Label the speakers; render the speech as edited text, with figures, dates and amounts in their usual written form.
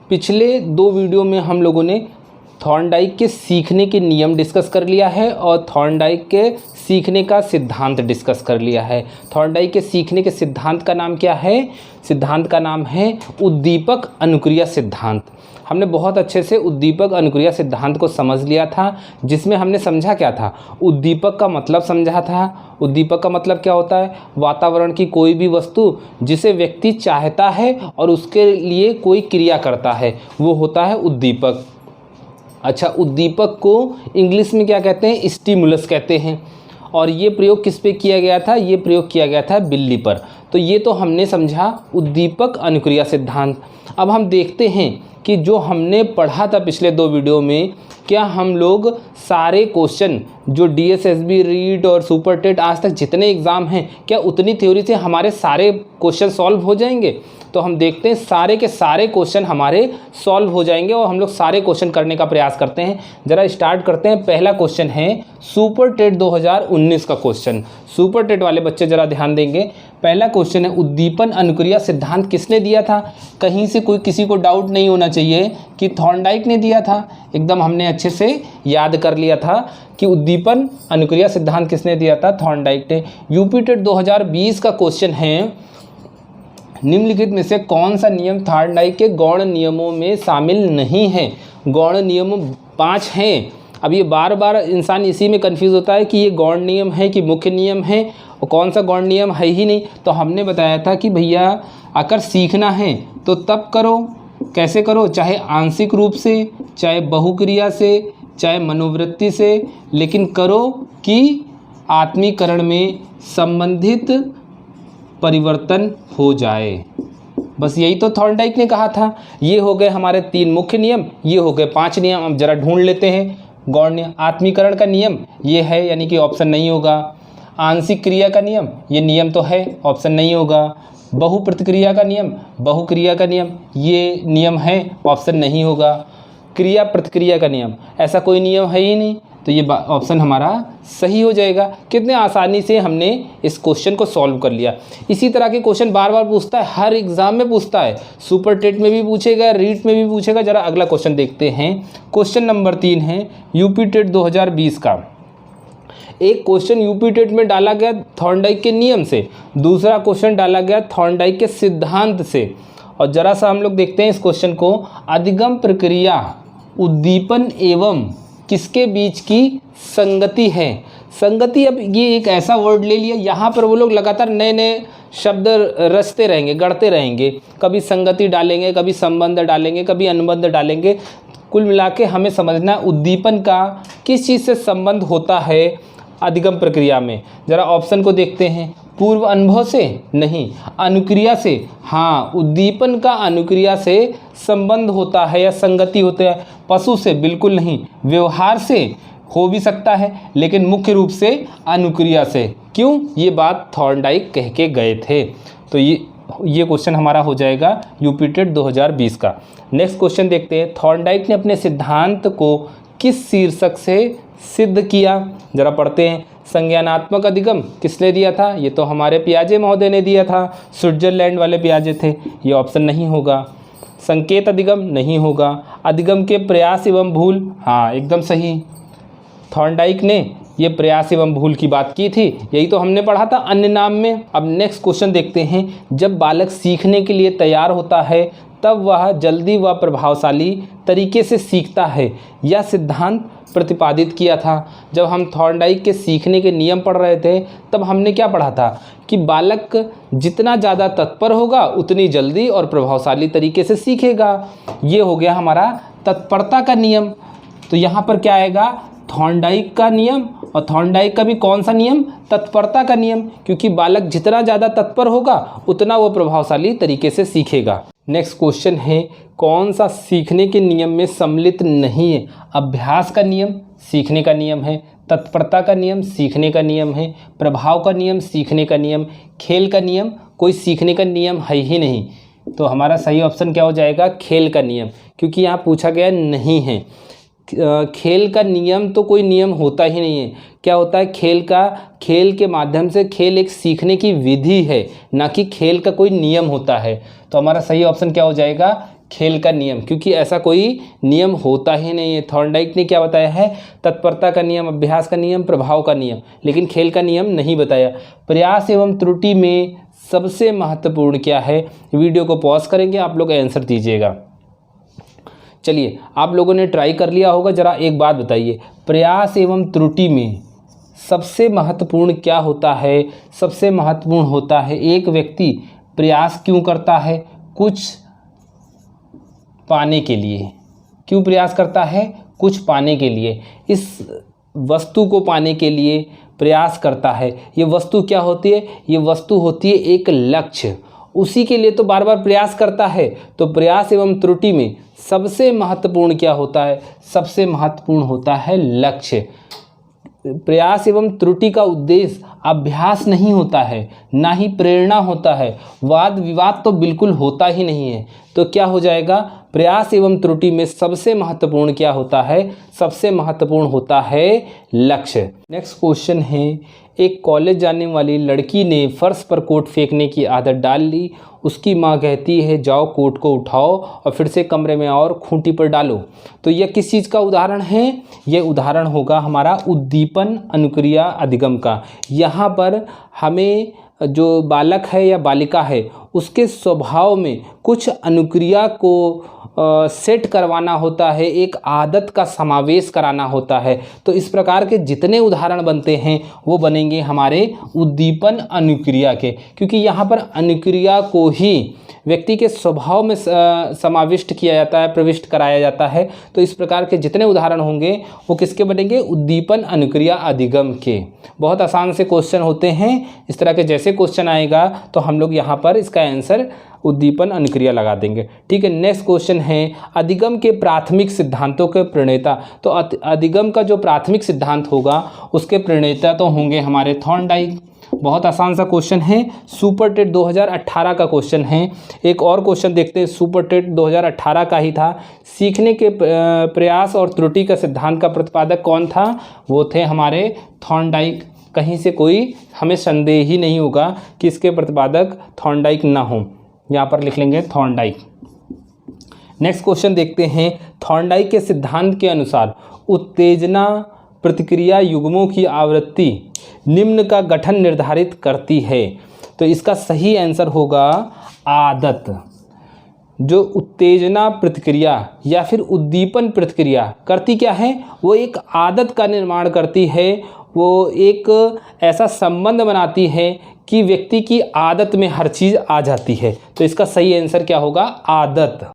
Speaker 1: पिछले 2 वीडियो में हम लोगों ने थॉर्नडाइक के सीखने के नियम डिस्कस कर लिया है और थॉर्नडाइक के सीखने का सिद्धांत डिस्कस कर लिया है। थॉर्नडाइक के सीखने के सिद्धांत का नाम क्या है? सिद्धांत का नाम है उद्दीपक अनुक्रिया सिद्धांत। हमने बहुत अच्छे से उद्दीपक अनुक्रिया सिद्धांत को समझ लिया था, जिसमें हमने समझा क्या था? उद्दीपक का मतलब समझा था। उद्दीपक का मतलब क्या होता है? वातावरण की कोई भी वस्तु जिसे व्यक्ति चाहता है और उसके लिए कोई क्रिया करता है, वो होता है उद्दीपक। अच्छा, उद्दीपक को इंग्लिश में क्या कहते हैं? स्टिमुलस कहते हैं। और ये प्रयोग किस पे किया गया था? ये प्रयोग किया गया था बिल्ली पर। तो ये तो हमने समझा उद्दीपक अनुक्रिया सिद्धांत। अब हम देखते हैं कि जो हमने पढ़ा था पिछले 2 वीडियो में, क्या हम लोग सारे क्वेश्चन जो DSSB, रीट और सुपर टेट आज तक जितने एग्ज़ाम हैं, क्या उतनी थ्योरी से हमारे सारे क्वेश्चन सॉल्व हो जाएंगे? तो हम देखते हैं सारे के सारे क्वेश्चन हमारे सॉल्व हो जाएंगे और हम लोग सारे क्वेश्चन करने का प्रयास करते हैं। ज़रा स्टार्ट करते हैं। पहला क्वेश्चन है सुपर टेट 2019 का क्वेश्चन। सुपर टेट वाले बच्चे ज़रा ध्यान देंगे। पहला क्वेश्चन है उद्दीपन अनुक्रिया सिद्धांत किसने दिया था? कहीं से कोई किसी को डाउट नहीं होना चाहिए कि थॉर्नडाइक ने दिया था। एकदम हमने अच्छे से याद कर लिया था कि उद्दीपन अनुक्रिया सिद्धांत किसने दिया था? थॉर्नडाइक ने। यूपी टेट 2020 का क्वेश्चन है निम्नलिखित में से कौन सा नियम थॉर्नडाइक के गौण नियमों में शामिल नहीं है? गौण नियम 5 हैं। अब ये बार बार इंसान इसी में कंफ्यूज होता है कि ये गौण नियम है कि मुख्य नियम है, और कौन सा गौण नियम है ही नहीं। तो हमने बताया था कि भैया अगर सीखना है तो तब करो। कैसे करो? चाहे आंशिक रूप से, चाहे बहुक्रिया से, चाहे मनोवृत्ति से, लेकिन करो कि आत्मीकरण में संबंधित परिवर्तन हो जाए। बस यही तो थॉर्नडाइक ने कहा था। ये हो गए हमारे 3 मुख्य नियम, ये हो गए 5 नियम। अब जरा ढूंढ लेते हैं गौण नियम। आत्मीकरण का नियम ये है, यानी कि ऑप्शन नहीं होगा। आंशिक क्रिया का नियम, ये नियम तो है, ऑप्शन नहीं होगा। बहुप्रतिक्रिया का नियम, बहुक्रिया का नियम, ये नियम है, ऑप्शन नहीं होगा। क्रिया प्रतिक्रिया का नियम, ऐसा कोई नियम है ही नहीं, तो ये ऑप्शन हमारा सही हो जाएगा। कितने आसानी से हमने इस क्वेश्चन को सॉल्व कर लिया। इसी तरह के क्वेश्चन बार बार पूछता है, हर एग्जाम में पूछता है। सुपर टेट में भी पूछेगा, रीट में भी पूछेगा। जरा अगला क्वेश्चन देखते हैं। क्वेश्चन नंबर 3 है यूपी टेट 2020 का। एक क्वेश्चन यूपी टेट में डाला गया थॉर्नडाइक के नियम से, दूसरा क्वेश्चन डाला गया थॉर्नडाइक के सिद्धांत से। और जरा सा हम लोग देखते हैं इस क्वेश्चन को। अधिगम प्रक्रिया उद्दीपन एवं किसके बीच की संगति है? संगति, अब ये एक ऐसा वर्ड ले लिया, यहाँ पर वो लोग लगातार नए नए शब्द रचते रहेंगे, गढ़ते रहेंगे। कभी संगति डालेंगे, कभी संबंध डालेंगे, कभी अनुबंध डालेंगे। कुल मिला के हमें समझना उद्दीपन का किस चीज़ से संबंध होता है अधिगम प्रक्रिया में। ज़रा ऑप्शन को देखते हैं। पूर्व अनुभव से? नहीं। अनुक्रिया से? हाँ, उद्दीपन का अनुक्रिया से संबंध होता है या संगति होता है। पशु से? बिल्कुल नहीं। व्यवहार से हो भी सकता है, लेकिन मुख्य रूप से अनुक्रिया से। क्यों? ये बात थॉर्नडाइक कह के गए थे। तो ये क्वेश्चन हमारा हो जाएगा यूपी टेट 2020 का। नेक्स्ट क्वेश्चन देखते हैं। थॉर्नडाइक ने अपने सिद्धांत को किस शीर्षक से सिद्ध किया? जरा पढ़ते हैं। संज्ञानात्मक अधिगम किसने दिया था? ये तो हमारे पियाजे महोदय ने दिया था, स्विट्जरलैंड वाले पियाजे थे, ये ऑप्शन नहीं होगा। संकेत अधिगम नहीं होगा। अधिगम के प्रयास एवं भूल, हाँ एकदम सही, थॉर्नडाइक ने ये प्रयास एवं भूल की बात की थी, यही तो हमने पढ़ा था अन्य नाम में। अब नेक्स्ट क्वेश्चन देखते हैं। जब बालक सीखने के लिए तैयार होता है तब वह जल्दी व प्रभावशाली तरीके से सीखता है, यह सिद्धांत प्रतिपादित किया था। जब हम थॉर्नडाइक के सीखने के नियम पढ़ रहे थे तब हमने क्या पढ़ा था कि बालक जितना ज़्यादा तत्पर होगा उतनी जल्दी और प्रभावशाली तरीके से सीखेगा। ये हो गया हमारा तत्परता का नियम। तो यहाँ पर क्या आएगा? थॉर्नडाइक का नियम। और थॉर्नडाइक का भी कौन सा नियम? तत्परता का नियम, क्योंकि बालक जितना ज़्यादा तत्पर होगा उतना वो प्रभावशाली तरीके से सीखेगा। नेक्स्ट क्वेश्चन है, कौन सा सीखने के नियम में सम्मिलित नहीं है? अभ्यास का नियम सीखने का नियम है, तत्परता का नियम सीखने का नियम है, प्रभाव का नियम सीखने का नियम, खेल का नियम कोई सीखने का नियम है ही नहीं। तो हमारा सही ऑप्शन क्या हो जाएगा? खेल का नियम, क्योंकि यहाँ पूछा गया नहीं है। खेल का नियम तो कोई नियम होता ही नहीं है। क्या होता है? खेल के माध्यम से, खेल एक सीखने की विधि है, ना कि खेल का कोई नियम होता है। तो हमारा सही ऑप्शन क्या हो जाएगा? खेल का नियम, क्योंकि ऐसा कोई नियम होता ही नहीं है। थॉर्नडाइक ने क्या बताया है? तत्परता का नियम, अभ्यास का नियम, प्रभाव का नियम, लेकिन खेल का नियम नहीं बताया। प्रयास एवं त्रुटि में सबसे महत्वपूर्ण क्या है? वीडियो को पॉज करेंगे, आप लोग आंसर दीजिएगा। चलिए, आप लोगों ने ट्राई कर लिया होगा, ज़रा एक बात बताइए, प्रयास एवं त्रुटि में सबसे महत्वपूर्ण क्या होता है? सबसे महत्वपूर्ण होता है, एक व्यक्ति प्रयास क्यों करता है? कुछ पाने के लिए। क्यों प्रयास करता है? कुछ पाने के लिए, इस वस्तु को पाने के लिए प्रयास करता है। ये वस्तु क्या होती है? ये वस्तु होती है एक लक्ष्य, उसी के लिए तो बार बार प्रयास करता है। तो प्रयास एवं त्रुटि में सबसे महत्वपूर्ण क्या होता है? सबसे महत्वपूर्ण होता है लक्ष्य। प्रयास एवं त्रुटि का उद्देश्य अभ्यास नहीं होता है, ना ही प्रेरणा होता है, वाद विवाद तो बिल्कुल होता ही नहीं है। तो क्या हो जाएगा? प्रयास एवं त्रुटि में सबसे महत्वपूर्ण क्या होता है? सबसे महत्वपूर्ण होता है लक्ष्य। नेक्स्ट क्वेश्चन है, एक कॉलेज जाने वाली लड़की ने फर्श पर कोट फेंकने की आदत डाल ली। उसकी माँ कहती है जाओ कोट को उठाओ और फिर से कमरे में और खूंटी पर डालो। तो यह किस चीज़ का उदाहरण है? यह उदाहरण होगा हमारा उद्दीपन अनुक्रिया अधिगम का। यहाँ पर हमें जो बालक है या बालिका है उसके स्वभाव में कुछ अनुक्रिया को सेट करवाना होता है, एक आदत का समावेश कराना होता है। तो इस प्रकार के जितने उदाहरण बनते हैं वो बनेंगे हमारे उद्दीपन अनुक्रिया के, क्योंकि यहाँ पर अनुक्रिया को ही व्यक्ति के स्वभाव में समाविष्ट किया जाता है, प्रविष्ट कराया जाता है। तो इस प्रकार के जितने उदाहरण होंगे वो किसके बनेंगे? उद्दीपन अनुक्रिया अधिगम के। बहुत आसान से क्वेश्चन होते हैं, इस तरह के जैसे क्वेश्चन आएगा तो हम लोग यहाँ पर इसका आंसर उद्दीपन अनुक्रिया लगा देंगे। ठीक है, नेक्स्ट क्वेश्चन है, अधिगम के प्राथमिक सिद्धांतों के प्रणेता। तो अधिगम का जो प्राथमिक सिद्धांत होगा उसके प्रणेता तो होंगे हमारे थॉर्नडाइक। बहुत आसान सा क्वेश्चन है, सुपर टेट 2018 का क्वेश्चन है। एक और क्वेश्चन देखते हैं, सुपर टेट 2018 का ही था। सीखने के प्रयास और त्रुटि का सिद्धांत का प्रतिपादक कौन था? वो थे हमारे थॉर्नडाइक। कहीं से कोई हमें संदेह ही नहीं होगा कि इसके प्रतिपादक थॉर्नडाइक ना हो, यहाँ पर लिख लेंगे थॉर्नडाइक। नेक्स्ट क्वेश्चन देखते हैं, थॉर्नडाइक के सिद्धांत के अनुसार उत्तेजना प्रतिक्रिया युग्मों की आवृत्ति निम्न का गठन निर्धारित करती है। तो इसका सही आंसर होगा आदत। जो उत्तेजना प्रतिक्रिया या फिर उद्दीपन प्रतिक्रिया करती क्या है? वो एक आदत का निर्माण करती है, वो एक ऐसा संबंध बनाती है कि व्यक्ति की आदत में हर चीज़ आ जाती है। तो इसका सही आंसर क्या होगा? आदत।